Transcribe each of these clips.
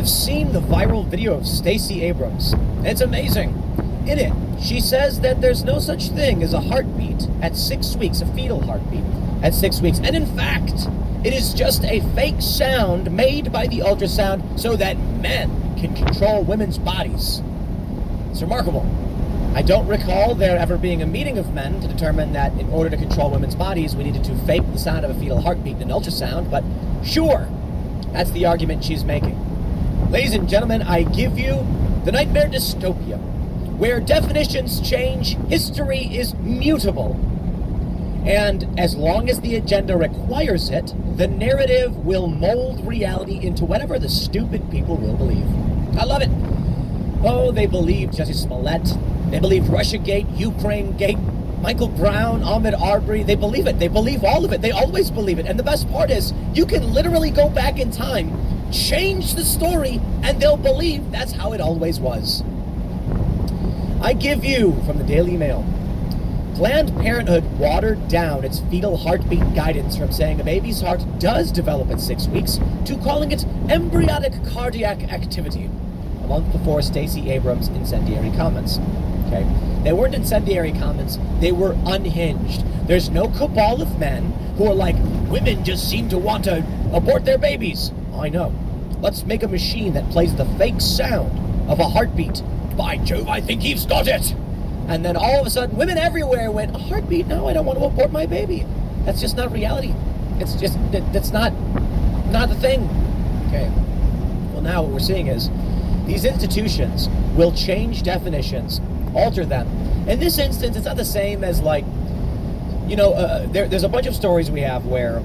I've seen the viral video of Stacey Abrams. It's amazing. In it, she says that there's no such thing as a heartbeat at 6 weeks, a fetal heartbeat at 6 weeks. And in fact, it is just a fake sound made by the ultrasound so that men can control women's bodies. It's remarkable. I don't recall there ever being a meeting of men to determine that in order to control women's bodies, we needed to fake the sound of a fetal heartbeat in an ultrasound, but sure, that's the argument she's making. Ladies and gentlemen, I give you the nightmare dystopia, where definitions change, history is mutable, and as long as the agenda requires it, the narrative will mold reality into whatever the stupid people will believe. I love it. Oh, they believe Jussie Smollett. They believe Russiagate, Ukrainegate, Michael Brown, Ahmaud Arbery. They believe it. They believe all of it. They always believe it. And the best part is, you can literally go back in time, change the story, and they'll believe that's how it always was. I give you, from the Daily Mail, Planned Parenthood watered down its fetal heartbeat guidance from saying a baby's heart does develop at 6 weeks to calling it embryonic cardiac activity, a month before Stacey Abrams' incendiary comments. Okay, they weren't incendiary comments, they were unhinged. There's no cabal of men who are like, women just seem to want to abort their babies. I know. Let's make a machine that plays the fake sound of a heartbeat. By Jove, I think he's got it. And then all of a sudden, women everywhere went, a heartbeat? No, I don't want to abort my baby. That's just not reality. It's just, that's not the thing. Okay. Well, now what we're seeing is these institutions will change definitions, alter them. In this instance, it's not the same as like, there's a bunch of stories we have where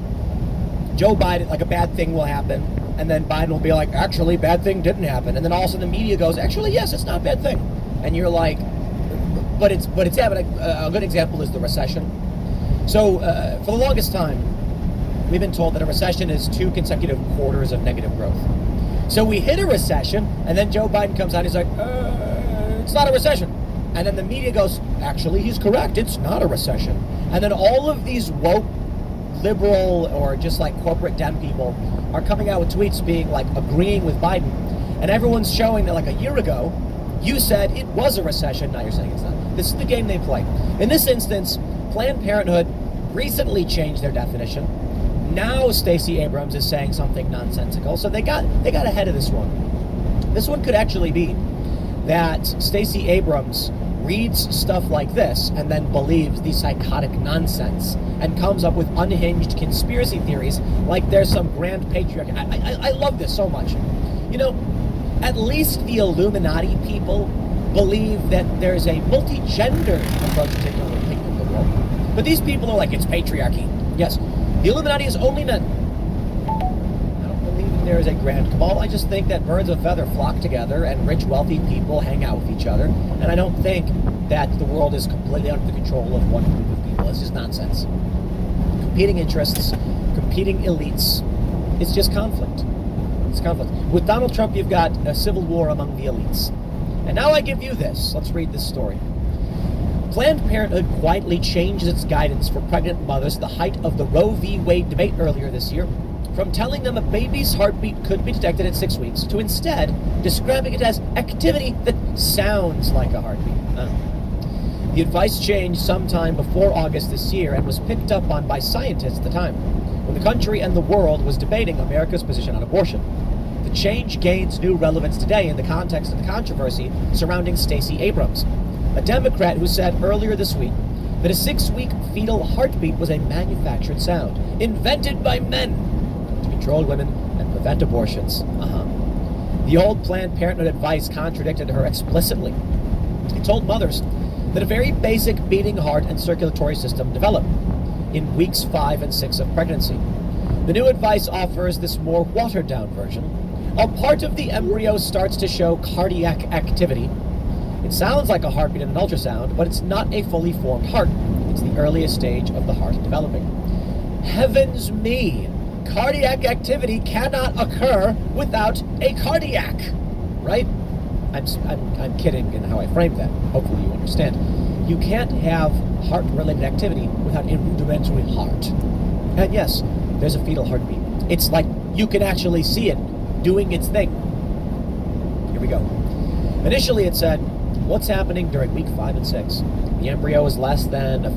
Joe Biden, like a bad thing will happen, and then Biden will be like, actually, bad thing didn't happen. And then all of a sudden the media goes, actually, yes, it's not a bad thing. And you're like, but it's yeah, but a good example is the recession. So for the longest time, we've been told that a recession is 2 consecutive quarters of negative growth. So we hit a recession, and then Joe Biden comes out, he's like, it's not a recession. And then the media goes, actually, he's correct, it's not a recession. And then all of these woke, liberal, or just like corporate Dem people are coming out with tweets being like agreeing with Biden. And everyone's showing that like a year ago, you said it was a recession, now you're saying it's not. This is the game they play. In this instance, Planned Parenthood recently changed their definition. Now Stacey Abrams is saying something nonsensical, so they got ahead of this one. This one could actually be that Stacey Abrams reads stuff like this and then believes the psychotic nonsense and comes up with unhinged conspiracy theories like there's some grand patriarchy. I love this so much. At least the Illuminati people believe that there's a multi-gender approach to taking over the world. But these people are like, it's patriarchy. Yes, the Illuminati is only men. I don't believe there is a grand cabal. I just think that birds of a feather flock together and rich, wealthy people hang out with each other. And I don't think that the world is completely under the control of one group of people. It's just nonsense. Competing interests, competing elites. It's just conflict. It's conflict. With Donald Trump, you've got a civil war among the elites. And now I give you this. Let's read this story. Planned Parenthood quietly changed its guidance for pregnant mothers at the height of the Roe v. Wade debate earlier this year, from telling them a baby's heartbeat could be detected at 6 weeks to instead describing it as activity that sounds like a heartbeat. The advice changed sometime before August this year and was picked up on by scientists at the time, when the country and the world was debating America's position on abortion. The change gains new relevance today in the context of the controversy surrounding Stacey Abrams, a Democrat who said earlier this week that a 6-week fetal heartbeat was a manufactured sound, invented by men to control women and prevent abortions. The old Planned Parenthood advice contradicted her explicitly. It told mothers that a very basic beating heart and circulatory system develop in weeks 5 and 6 of pregnancy. The new advice offers this more watered-down version. A part of the embryo starts to show cardiac activity. It sounds like a heartbeat in an ultrasound, but it's not a fully formed heart. It's the earliest stage of the heart developing. Heavens me! Cardiac activity cannot occur without a cardiac, right? I'm kidding in how I framed that. Hopefully you understand. You can't have heart-related activity without a rudimentary heart. And yes, there's a fetal heartbeat. It's like you can actually see it doing its thing. Here we go. Initially, it said, what's happening during week 5 and 6? The embryo is less than a